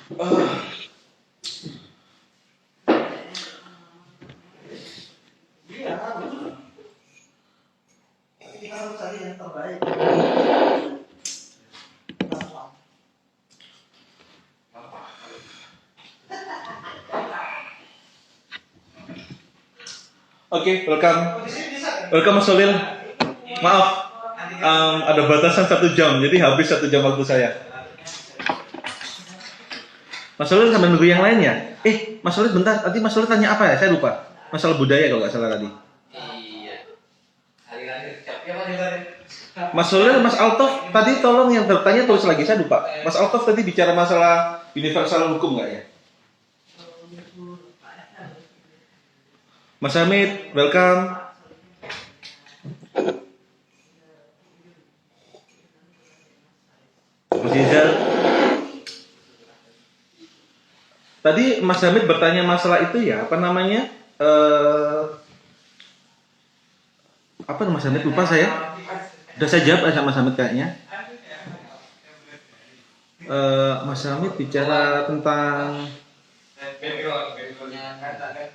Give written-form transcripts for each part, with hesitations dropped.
Ah, iya, tapi kita harus cari yang terbaik. Oke, welcome. Welcome Mas Solil. Maaf, ada batasan 1 jam, jadi habis 1 jam waktu saya. Mas Solil sambil nunggu yang lain ya? Mas Solil bentar, tadi Mas Solil tanya apa ya? Saya lupa. Masalah budaya kalau nggak salah tadi. Iya. Mas Solil, Mas Altof, tadi tolong yang bertanya tulis lagi, saya lupa. Mas Altof tadi bicara masalah universal hukum nggak ya? Mas Hamid, welcome. Mas Izal. Tadi Mas Hamid bertanya masalah itu ya, apa namanya? Apa Mas Hamid, lupa saya. Udah saya jawab sama Mas Hamid kayaknya. Mas Hamid bicara tentang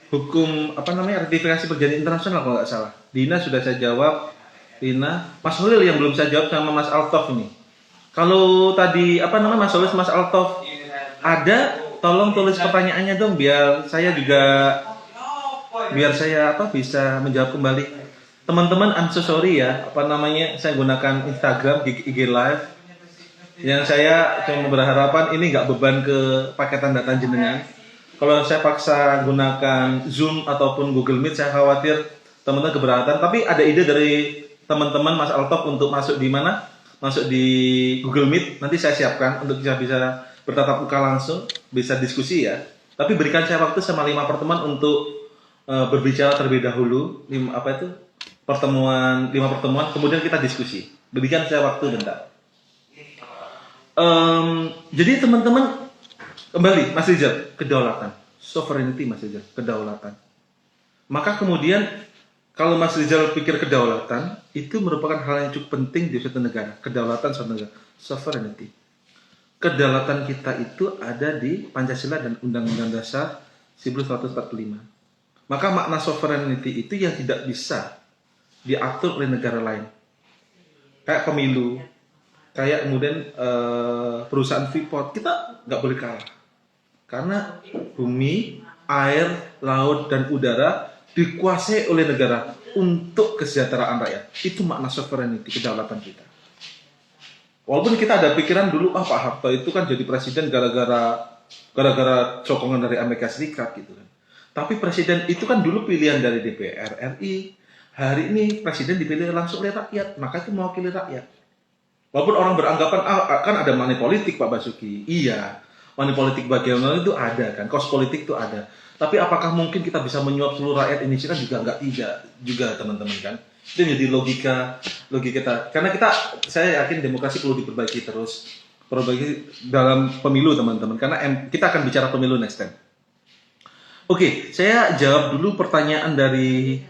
hukum apa namanya, ratifikasi perjanjian internasional kalau nggak salah. Dina sudah saya jawab. Dina, Mas Holil yang belum saya jawab sama Mas Altof ini. Kalau tadi apa namanya Mas Holil, Mas Altof ada, tolong tulis pertanyaannya dong biar saya bisa menjawab kembali. Teman-teman, I'm so sorry ya, apa namanya saya gunakan Instagram, IG Live. Yang saya cuma berharapan ini nggak beban ke paketan data jenengan. Kalau saya paksa gunakan Zoom ataupun Google Meet, saya khawatir teman-teman keberatan. Tapi ada ide dari teman-teman Mas Altof untuk masuk di mana? Masuk di Google Meet. Nanti saya siapkan untuk bisa bertatap muka langsung, bisa diskusi ya. Tapi berikan saya waktu sama 5 pertemuan untuk berbicara terlebih dahulu. 5 pertemuan, kemudian kita diskusi. Berikan saya waktu bentar. Jadi teman-teman, kembali Mas Rizal, kedaulatan, sovereignty Mas Rizal, kedaulatan. Maka kemudian kalau Mas Rizal pikir kedaulatan, itu merupakan hal yang cukup penting di suatu negara. Kedaulatan suatu negara, sovereignty. Kedaulatan kita itu ada di Pancasila dan Undang-Undang Dasar 1945. Maka makna sovereignty itu yang tidak bisa diatur oleh negara lain. Kayak pemilu, kayak kemudian perusahaan Freeport, kita nggak boleh kalah. Karena bumi, air, laut, dan udara dikuasai oleh negara untuk kesejahteraan rakyat. Itu makna sovereignty, kedaulatan kita. Walaupun kita ada pikiran dulu, Pak Harto itu kan jadi presiden gara-gara sokongan dari Amerika Serikat gitu kan. Tapi presiden itu kan dulu pilihan dari DPR RI. Hari ini presiden dipilih langsung oleh rakyat, maka itu mewakili rakyat. Walaupun orang beranggapan, kan ada money politik Pak Basuki. Iya, money politik bagaimana itu ada kan, cost politik itu ada. Tapi apakah mungkin kita bisa menyuap seluruh rakyat Indonesia kan tidak juga teman-teman kan. Itu jadi logika kita. Karena saya yakin demokrasi perlu diperbaiki terus. Perbaiki dalam pemilu teman-teman. Karena kita akan bicara pemilu next time. Oke, saya jawab dulu pertanyaan dari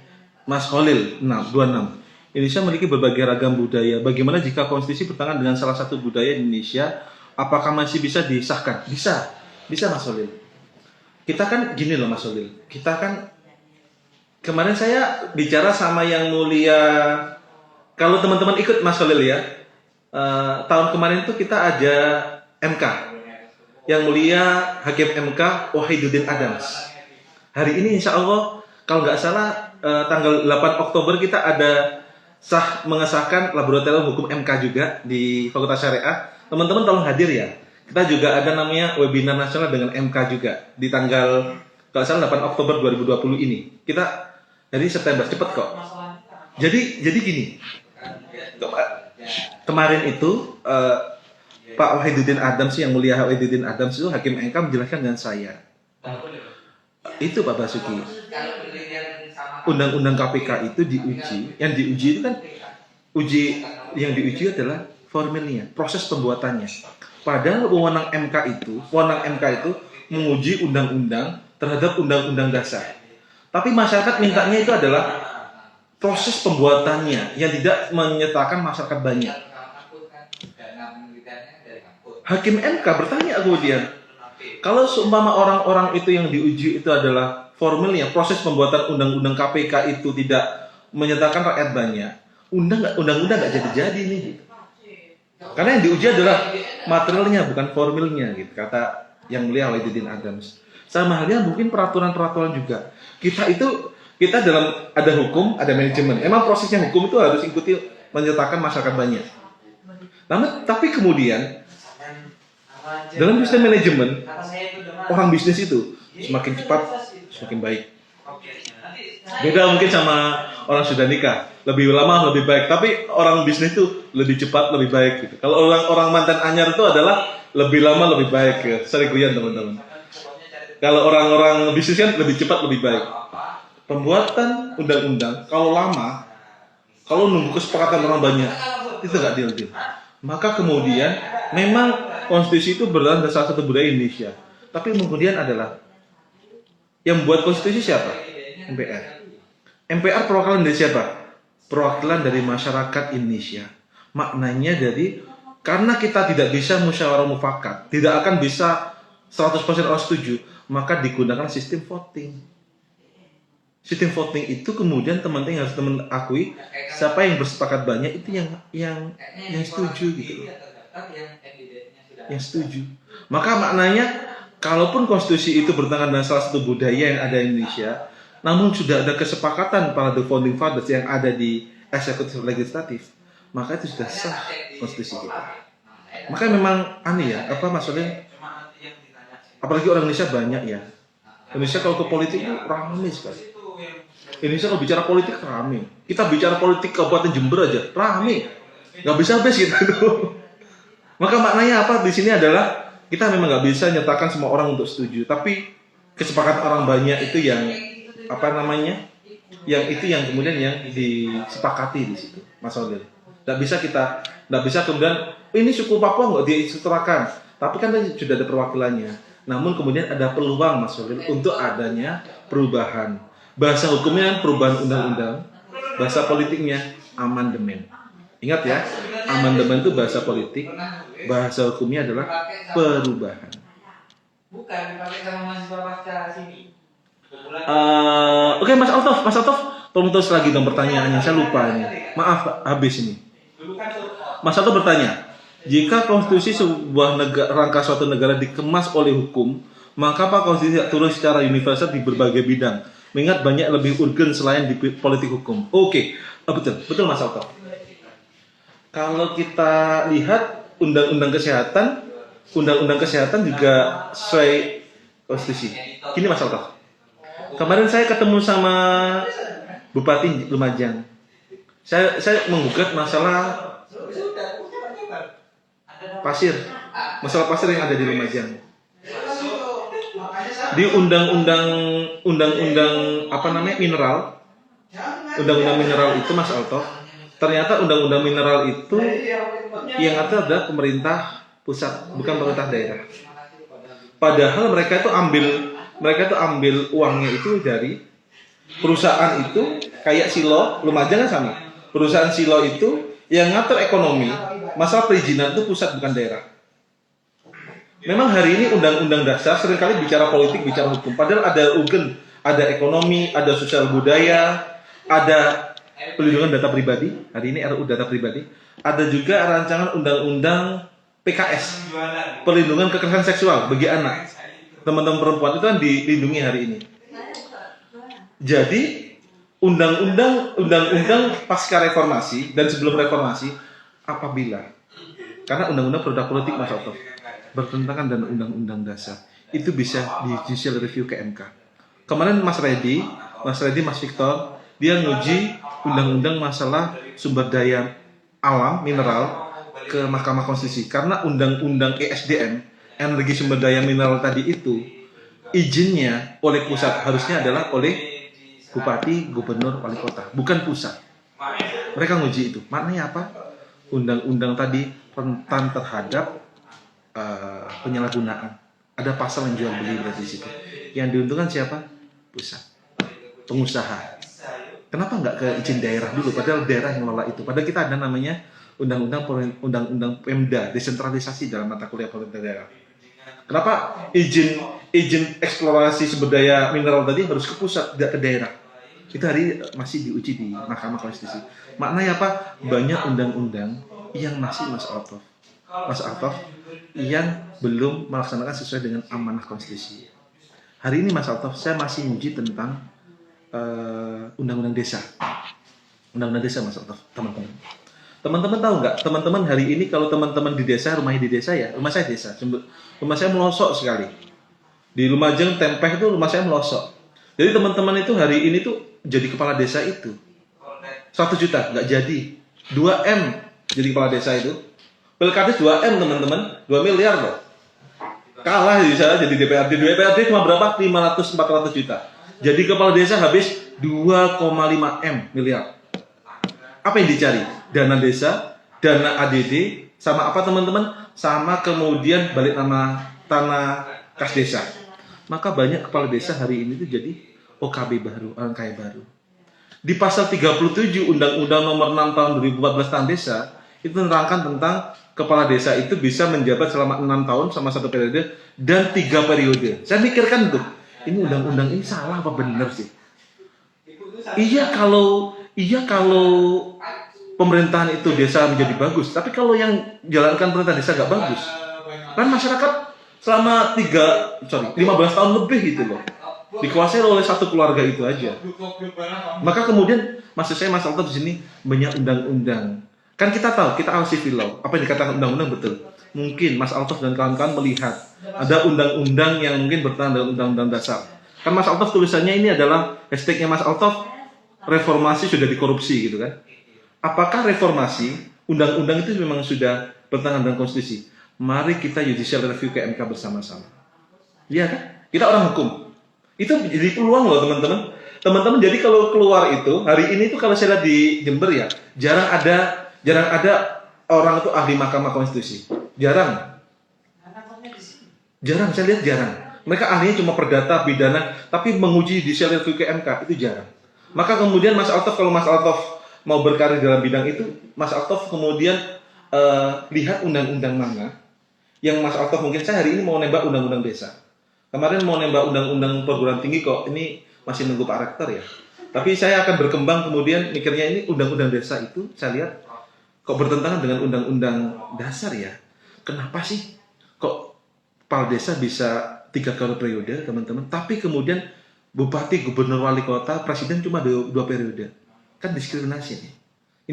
Mas Holil 26. Indonesia memiliki berbagai ragam budaya. Bagaimana jika konstitusi bertentangan dengan salah satu budaya Indonesia? Apakah masih bisa disahkan? Bisa Mas Solil. Kita kan gini loh Mas Solil. Kita kan kemarin saya bicara sama yang mulia. Kalau teman-teman ikut Mas Solil ya, tahun kemarin itu kita ada MK. Yang mulia Hakim MK Wahiduddin Adams. Hari ini insya Allah kalau nggak salah tanggal 8 Oktober kita ada mengesahkan laboratorium hukum MK juga di Fakultas Syariah. Teman-teman tolong hadir ya. Kita juga ada namanya webinar nasional dengan MK juga di tanggal kalau salah 8 Oktober 2020 ini. Kita jadi September cepet kok. Jadi gini. Kemarin itu Pak Wahiduddin Adams, yang mulia Wahiduddin Adams itu Hakim MK menjelaskan dengan saya. Itu Pak Basuki. Undang-undang KPK itu diuji, yang diuji itu kan yang diuji adalah formilnya, proses pembuatannya. Padahal wewenang MK itu menguji undang-undang terhadap undang-undang dasar. Tapi masyarakat mintanya itu adalah proses pembuatannya yang tidak menyertakan masyarakat banyak. Hakim MK bertanya kemudian, Kalau seumpama orang-orang itu yang diuji itu adalah formilnya, proses pembuatan undang-undang KPK itu tidak menyatakan rakyat banyak, undang-undang nggak jadi-jadi nih. Gitu. Karena yang diuji adalah materialnya, bukan formilnya, gitu. Kata yang mulia Wahidudin Adams. Sama halnya mungkin peraturan-peraturan juga. Kita dalam ada hukum, ada manajemen. Emang prosesnya hukum itu harus ikuti menyatakan masyarakat banyak. Namun, tapi kemudian dalam sistem manajemen, orang bisnis itu semakin cepat, semakin baik. Beda mungkin sama orang sudah nikah, lebih lama lebih baik. Tapi orang bisnis itu lebih cepat, lebih baik. Gitu. Kalau orang mantan anyar itu adalah lebih lama lebih baik. Ya. Sorry guyon teman-teman. Kalau orang-orang bisnis kan lebih cepat, lebih baik. Pembuatan undang-undang kalau lama, kalau nunggu kesepakatan orang banyak, itu nggak deal-deal. Maka kemudian memang konstitusi itu berada salah satu budaya Indonesia. Tapi kemudian adalah yang membuat konstitusi siapa? MPR. MPR perwakilan dari siapa? Perwakilan dari masyarakat Indonesia. Maknanya karena kita tidak bisa musyawarah mufakat, tidak akan bisa 100% orang setuju, maka digunakan sistem voting. Sistem voting itu kemudian teman-teman harus akui siapa yang bersepakat banyak itu yang setuju gitu. Yang setuju. Maka maknanya kalaupun konstitusi itu bertentangan dengan salah satu budaya yang ada di Indonesia, namun sudah ada kesepakatan para the founding fathers yang ada di eksekutif legislatif, maka itu sudah sah konstitusi kita. Maka memang aneh ya, maksudnya apalagi orang Indonesia banyak ya. Indonesia kalau ke politik itu ramai sekali. Indonesia kalau bicara politik rame. Kita bicara politik Kabupaten Jember aja rame. Nggak bisa habis gitu. Maka maknanya apa di sini adalah kita memang nggak bisa nyatakan semua orang untuk setuju, tapi kesepakatan orang banyak itu yang yang kemudian yang disepakati di situ, Mas Odil. Nggak bisa kemudian ini suku Papua nggak disetarakan, tapi kan sudah ada perwakilannya. Namun kemudian ada peluang, Mas Odil, untuk adanya perubahan. Bahasa hukumnya perubahan undang-undang, bahasa politiknya amandemen. Ingat ya, amandemen itu bahasa politik, bahasa hukumnya adalah perubahan. Bukan dipakai sama mahasiswa pasca sini. Oke, Mas Altof, tolong terus lagi dong pertanyaannya, saya lupa ini. Maaf, habis ini. Mas Altof bertanya, jika konstitusi sebuah rangka suatu negara dikemas oleh hukum, maka apa konstitusi turun secara universal di berbagai bidang? Mengingat banyak lebih urgen selain di politik hukum. Oke, betul Mas Altof. Kalau kita lihat undang-undang kesehatan juga sesuai konstitusi. Gini Mas Altof. Kemarin saya ketemu sama Bupati Lumajang. Saya menggugat masalah pasir yang ada di Lumajang. Di undang-undang mineral, undang-undang mineral itu Mas Altof, ternyata undang-undang mineral itu yang ada adalah pemerintah pusat, bukan pemerintah daerah. Padahal mereka itu ambil uangnya itu dari perusahaan itu, kayak Silo, Lumajang kan sama. Perusahaan Silo itu yang ngatur ekonomi, masalah perizinan itu pusat bukan daerah. Memang hari ini undang-undang dasar seringkali bicara politik, bicara hukum. Padahal ada ada ekonomi, ada sosial budaya, ada pelindungan data pribadi. Hari ini RUU data pribadi. Ada juga rancangan undang-undang PKS, perlindungan kekerasan seksual bagi anak. Teman-teman perempuan itu kan dilindungi hari ini. Jadi undang-undang pasca reformasi dan sebelum reformasi, apabila karena undang-undang produk politik Mas Altof bertentangan dengan undang-undang dasar, itu bisa di judicial review ke MK. Kemarin Mas Victor, dia nguji undang-undang masalah sumber daya alam mineral ke Mahkamah Konstitusi karena undang-undang ESDM, energi sumber daya mineral tadi itu izinnya oleh pusat, harusnya adalah oleh bupati, gubernur, wali kota, bukan pusat. Mereka nguji itu. Maknanya apa? Undang-undang tadi rentan terhadap penyalahgunaan. Ada pasal yang jual beli di situ. Yang diuntungkan siapa? Pusat, pengusaha. Kenapa nggak ke izin daerah dulu? Padahal daerah yang ngelola itu. Padahal kita ada namanya undang-undang Pemda, desentralisasi dalam mata kuliah pemerintah daerah. Kenapa izin eksplorasi sumber daya mineral tadi harus ke pusat, tidak ke daerah? Itu hari ini masih diuji di Mahkamah Konstitusi. Maknanya apa? Banyak undang-undang yang masih Mas Altof yang belum melaksanakan sesuai dengan amanah konstitusi. Hari ini Mas Altof, saya masih uji tentang undang-undang desa. Undang-undang desa Mas Altof, teman-teman. Teman-teman tahu nggak? Teman-teman hari ini kalau teman-teman di desa, rumahnya di desa ya, rumah saya desa. Rumah saya melosok sekali. Di Lumajang, Tempeh itu rumah saya melosok. Jadi teman-teman itu hari ini tuh jadi kepala desa itu 1 juta nggak jadi, 2 M jadi kepala desa itu. Pilkades 2 M teman-teman, 2 miliar loh. Kalah di sana jadi DPRD. DPRD cuma berapa? 500-400 juta. Jadi kepala desa habis 2,5 M miliar. Apa yang dicari? Dana desa, dana ADD, sama apa teman-teman? Sama kemudian balik nama tanah kas desa. Maka banyak kepala desa hari ini tuh jadi OKB baru, orang kaya baru. Di pasal 37 Undang-Undang Nomor 6 Tahun 2014 tentang Desa, itu menerangkan tentang kepala desa itu bisa menjabat selama 6 tahun sama 1 periode dan 3 periode. Saya mikirkan tuh, ini undang-undang ini salah apa benar sih? Iya kalau pemerintahan itu desa menjadi bagus, tapi kalau yang jalankan pemerintahan desa nggak bagus, kan masyarakat selama 15 tahun lebih gitu loh, dikuasai oleh satu keluarga itu aja. Maka kemudian maksud saya Mas Altof di sini banyak undang-undang. Kan kita tahu, kita al civil law, apa yang dikatakan undang-undang betul. Mungkin Mas Altof dan kawan-kawan melihat ada undang-undang yang mungkin bertentangan dengan undang-undang dasar. Kan Mas Altof tulisannya ini adalah hashtagnya Mas Altof, reformasi sudah dikorupsi gitu kan. Apakah reformasi undang-undang itu memang sudah bertentangan dengan konstitusi? Mari kita judicial review ke MK bersama-sama. Iya kan? Kita orang hukum. Itu jadi peluang loh teman-teman. Teman-teman jadi kalau keluar itu hari ini tuh kalau saya lihat di Jember ya, jarang ada orang itu ahli Mahkamah Konstitusi. Jarang saya lihat jarang. Mereka ahlinya cuma perdata, pidana, tapi menguji judicial review ke MK itu jarang. Maka kemudian Mas Altof, kalau Mas Altof mau berkarir dalam bidang itu, Mas Altof kemudian lihat undang-undang mana yang Mas Altof mungkin saya hari ini mau nembak undang-undang desa. Kemarin mau nembak undang-undang perguruan tinggi kok, ini masih nunggu Pak Rektor ya. Tapi saya akan berkembang kemudian mikirnya ini undang-undang desa itu saya lihat kok bertentangan dengan undang-undang dasar ya. Kenapa sih kok kepala desa bisa 3 kali periode teman-teman, tapi kemudian bupati, gubernur, wali kota, presiden cuma 2 periode. Kan diskriminasi nih.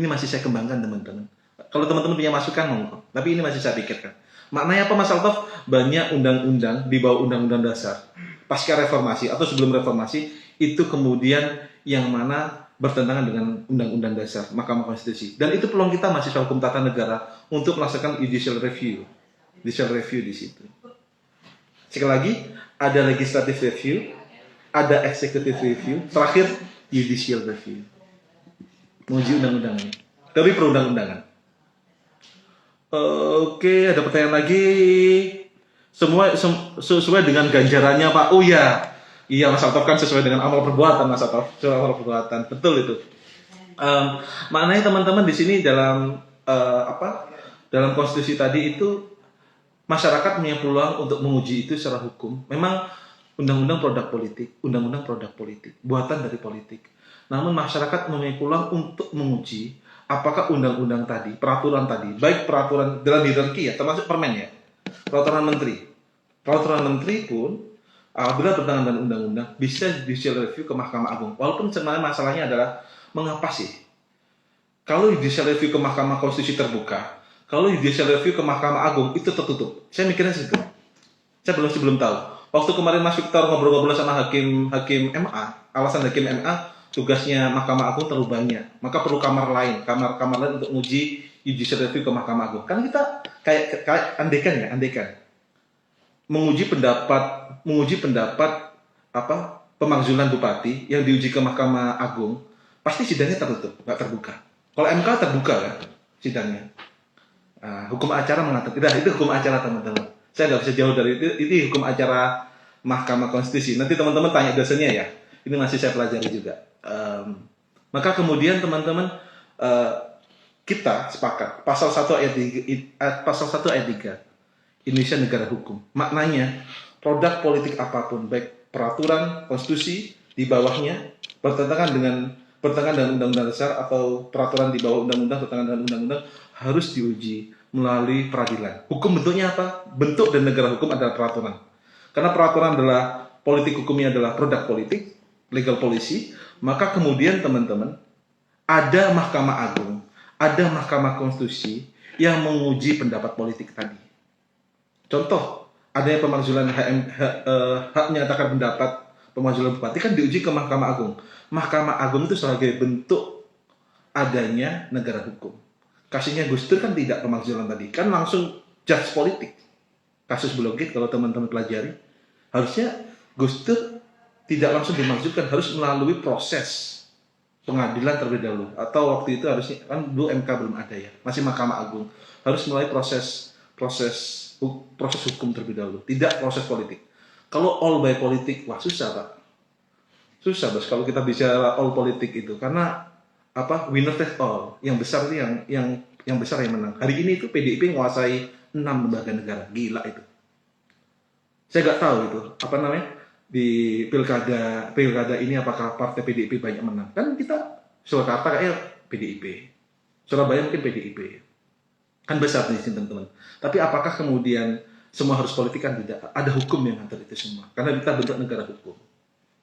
Ini masih saya kembangkan teman-teman. Kalau teman-teman punya masukan monggo, tapi ini masih saya pikirkan. Maknanya apa Mas Altof? Banyak undang-undang di bawah undang-undang dasar. Pasca reformasi atau sebelum reformasi itu kemudian yang mana bertentangan dengan undang-undang dasar Mahkamah Konstitusi. Dan itu peluang kita mahasiswa hukum tata negara untuk melaksanakan judicial review. Judicial review di situ. Sekali lagi, ada legislative review, ada executive review, terakhir judicial review. Menguji undang-undang ini. Teori perundang-undangan. Oke, ada pertanyaan lagi. Semua sesuai dengan ganjarannya Pak. Oh iya, Mas Altof kan sesuai dengan amal perbuatan Mas Altof. Sesuai amal perbuatan, betul itu. Maknanya teman-teman di sini dalam dalam konstitusi tadi itu masyarakat punya peluang untuk menguji itu secara hukum. Memang undang-undang produk politik, buatan dari politik. Namun masyarakat mempunyai peluang untuk menguji apakah undang-undang tadi, peraturan tadi, baik peraturan dalam hierarki ya, termasuk permen ya, peraturan menteri. Peraturan menteri pun apabila bertentangan dengan undang-undang bisa judicial review ke Mahkamah Agung. Walaupun sebenarnya masalahnya adalah mengapa sih kalau judicial review ke Mahkamah Konstitusi terbuka, kalau judicial review ke Mahkamah Agung itu tertutup. Saya mikirnya situ. Saya belum tahu. Waktu kemarin Mas Victor ngobrol-ngobrol sama hakim MA, alasan hakim MA tugasnya Mahkamah Agung terlalu banyak, maka perlu kamar lain untuk menguji judicial review ke Mahkamah Agung. Karena kita kayak andekan menguji pendapat pemakzulan bupati yang diuji ke Mahkamah Agung, pasti sidangnya tertutup, nggak terbuka. Kalau MK terbuka kan sidangnya. Hukum acara mengatakan tidak, itu hukum acara teman-teman. Saya nggak bisa jauh dari itu hukum acara Mahkamah Konstitusi. Nanti teman-teman tanya dosennya ya. Ini masih saya pelajari juga. Maka kemudian teman-teman kita sepakat pasal 1 ayat 3 Indonesia negara hukum. Maknanya, produk politik apapun, baik peraturan, konstitusi, di bawahnya, bertentangan dengan undang-undang dasar atau peraturan di bawah undang-undang, bertentangan dengan undang-undang, harus diuji melalui peradilan. Hukum bentuknya apa? Bentuk dan negara hukum adalah peraturan. Karena peraturan adalah, politik hukumnya adalah produk politik, legal policy, maka kemudian teman-teman, ada Mahkamah Agung, ada Mahkamah Konstitusi yang menguji pendapat politik tadi. Contoh, adanya pemakzulan hak menyatakan pendapat pemakzulan bupati kan diuji ke Mahkamah Agung. Mahkamah Agung itu sebagai bentuk adanya negara hukum. Kasusnya Gus Dur kan tidak pemakzulan tadi, kan langsung judge politik. Kasus Blogate kalau teman-teman pelajari, harusnya Gus Dur tidak langsung dimaksudkan, harus melalui proses pengadilan terlebih dahulu. Atau waktu itu harusnya, kan dulu MK belum ada ya, masih Mahkamah Agung. Harus melalui proses hukum terlebih dahulu, tidak proses politik. Kalau all by politik, wah susah Pak. Susah bos kalau kita bicara all politik itu, karena apa, winner take all, yang besar itu yang besar yang menang. Hari ini itu PDIP menguasai 6 lembaga negara, gila itu. Saya nggak tahu itu apa namanya di pilkada ini apakah partai PDIP banyak menang. Kan kita Surakarta kayak PDIP, Surabaya mungkin PDIP. Kan besar nih teman-teman. Tapi apakah kemudian semua harus politik? Kan tidak. Ada hukum yang ngatur itu semua. Karena kita bentuk negara hukum.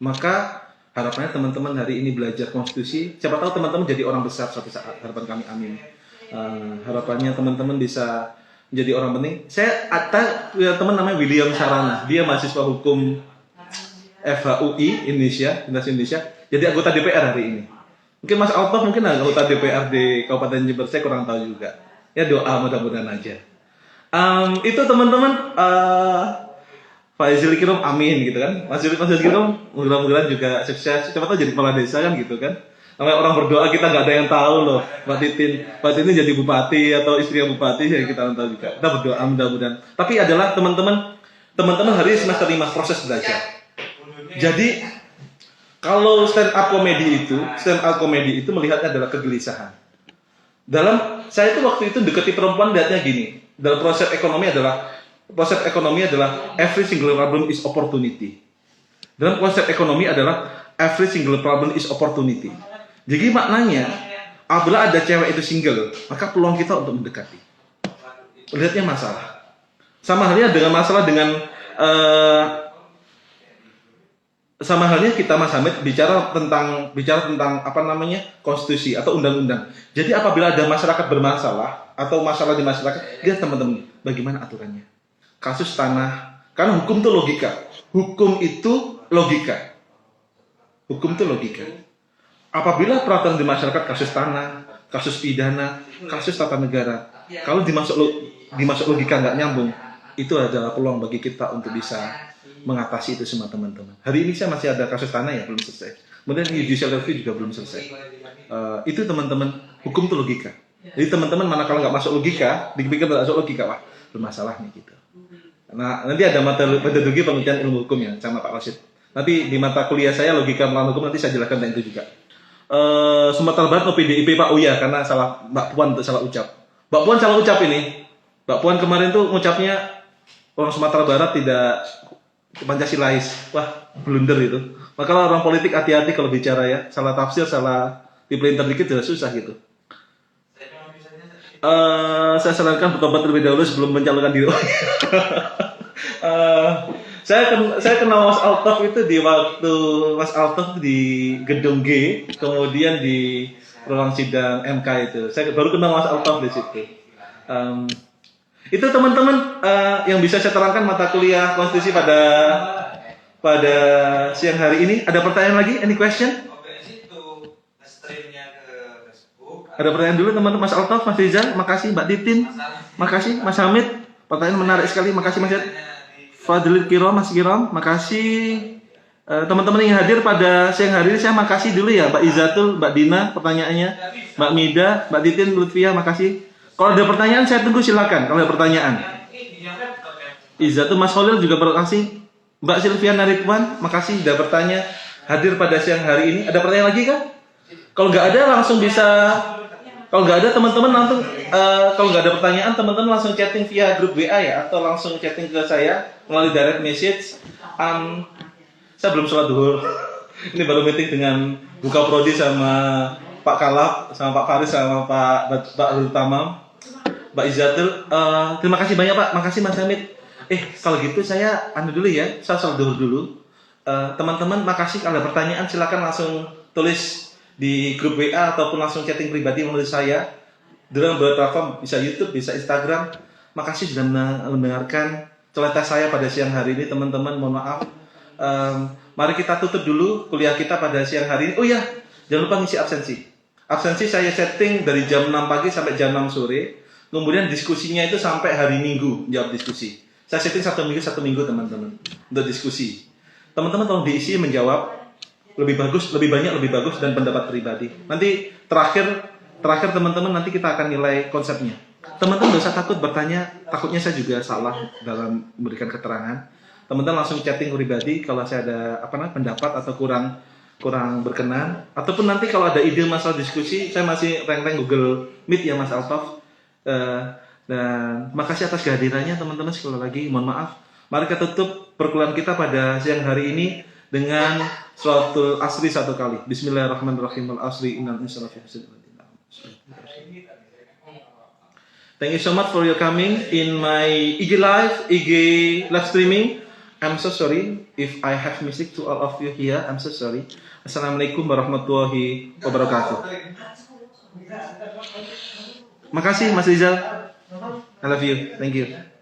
Maka harapannya teman-teman hari ini belajar konstitusi. Siapa tahu teman-teman jadi orang besar suatu saat. Harapan kami, amin. Harapannya teman-teman bisa menjadi orang penting. Saya punya teman namanya William Sarana. Dia mahasiswa hukum FHUI Indonesia, Universitas Indonesia. Jadi anggota DPR hari ini. Mungkin Mas Altof mungkin anggota DPR di Kabupaten Jember. Saya kurang tahu juga. Ya doa mudah-mudahan aja. Itu teman-teman, Pak Izil Kirom amin gitu kan. Mas Izil Kirom mudah-mudahan juga sukses. Siapa tahu jadi kepala desa kan gitu kan. Namanya orang berdoa kita nggak ada yang tahu loh. Mbak Titin jadi bupati atau istri yang bupati ya kita tahu juga. Kita berdoa mudah-mudahan. Tapi adalah teman-teman hari ini semester 5 proses belajar. Jadi kalau stand up comedy itu melihatnya adalah kegelisahan. Saya itu waktu itu deketi perempuan lihatnya gini. Dalam proses ekonomi adalah every single problem is opportunity. Dalam konsep ekonomi adalah every single problem is opportunity. Jadi maknanya apabila ada cewek itu single, maka peluang kita untuk mendekati. Lihatnya masalah. Sama halnya kita Mas Hamid bicara tentang apa namanya konstitusi atau undang-undang. Jadi apabila ada masyarakat bermasalah atau masalah di masyarakat, lihat teman-teman bagaimana aturannya. Kasus tanah, karena hukum itu logika. Hukum itu logika. Apabila peraturan di masyarakat kasus tanah, kasus pidana, kasus tata negara, kalau dimasuk logika nggak nyambung, itu adalah peluang bagi kita untuk bisa mengatasi itu semua teman-teman. Hari ini saya masih ada kasus tanah ya belum selesai. Kemudian judicial review juga belum selesai. Itu teman-teman, hukum itu logika. Jadi teman-teman manakala nggak masuk logika, dipikir nggak masuk logika, wah bermasalah nih gitu. Nah nanti ada metodologi penelitian ilmu hukum ya sama Pak Rashid. Nanti di mata kuliah saya logika melawan hukum nanti saya jelaskan tentang itu juga. Sumatera Barat PDIP Pak, oh ya karena salah Mbak Puan untuk salah ucap. Mbak Puan salah ucap ini. Mbak Puan kemarin tuh ngucapnya orang Sumatera Barat tidak Pancasilais. Wah, blunder itu. Maka orang politik hati-hati kalau bicara ya. Salah tafsir, salah dipelintir dikit sudah susah gitu. Saya sarankan bertobat terlebih dahulu sebelum mencalonkan diri. Saya kenal Mas Altof itu di waktu Mas Altof di gedung G, kemudian di ruang sidang MK itu. Saya baru kenal Mas Altof di situ. Itu teman-teman yang bisa saya terangkan mata kuliah konstitusi pada siang hari ini. Ada pertanyaan lagi? Any question? Ada pertanyaan dulu teman-teman. Mas Altof, Mas Rizal, makasih. Mbak Titin, makasih. Mas Hamid, pertanyaan menarik sekali. Makasih Mas Fadlil Kirom, Mas Kirom, makasih. Teman-teman yang hadir pada siang hari ini saya makasih dulu ya. Mbak Izatul, Mbak Dina pertanyaannya, Mbak Mida, Mbak Titin, Lutfia, makasih. Kalau ada pertanyaan saya tunggu silakan. Kalau ada pertanyaan. Izatul, Mas Khalil juga makasih. Mbak Silvia Naritwan, makasih sudah bertanya hadir pada siang hari ini. Ada pertanyaan lagi kan? Kalau nggak ada langsung bisa Kalau nggak ada teman-teman langsung kalau nggak ada pertanyaan teman-teman langsung chatting via grup WA ya atau langsung chatting ke saya melalui direct message. Saya belum sholat duhur. Ini baru meeting dengan Buka Prodi sama Pak Kalap, sama Pak Faris, sama Pak Abdul Tamam, Pak Izzatul. Terima kasih banyak Pak, makasih Mas Hamid. Kalau gitu saya dulu ya, saya sholat duhur dulu. Teman-teman makasih, kalau ada pertanyaan silakan langsung tulis di grup WA ataupun langsung chatting pribadi melalui saya dalam beberapa platform, bisa YouTube, bisa Instagram. Makasih sudah mendengarkan celoteh saya pada siang hari ini teman-teman, mohon maaf. Mari kita tutup dulu kuliah kita pada siang hari ini. Oh ya, jangan lupa ngisi absensi. Absensi saya setting dari jam 6 pagi sampai jam 6 sore. Kemudian diskusinya itu sampai hari Minggu, jawab diskusi. Saya setting satu minggu teman-teman untuk diskusi. Teman-teman tolong diisi menjawab lebih bagus, lebih banyak, lebih bagus dan pendapat pribadi. Nanti terakhir teman-teman nanti kita akan nilai konsepnya. Teman-teman tidak usah takut bertanya, takutnya saya juga salah dalam memberikan keterangan. Teman-teman langsung chatting pribadi kalau saya ada pendapat atau kurang berkenan, ataupun nanti kalau ada ide masalah diskusi, saya masih rank Google Meet ya Mas Altaf. Dan makasih atas kehadirannya teman-teman, sekali lagi mohon maaf. Mari kita tutup perkuliahan kita pada siang hari ini dengan Shalatul Asri satu kali. Bismillahirrahmanirrahim. Al-Asri innal insana lafi khusr. Thank you so much for your coming in my IG live streaming. I'm so sorry if I have mistake to all of you here. I'm so sorry. Assalamualaikum warahmatullahi wabarakatuh. Makasih Mas Rizal. I love you. Thank you.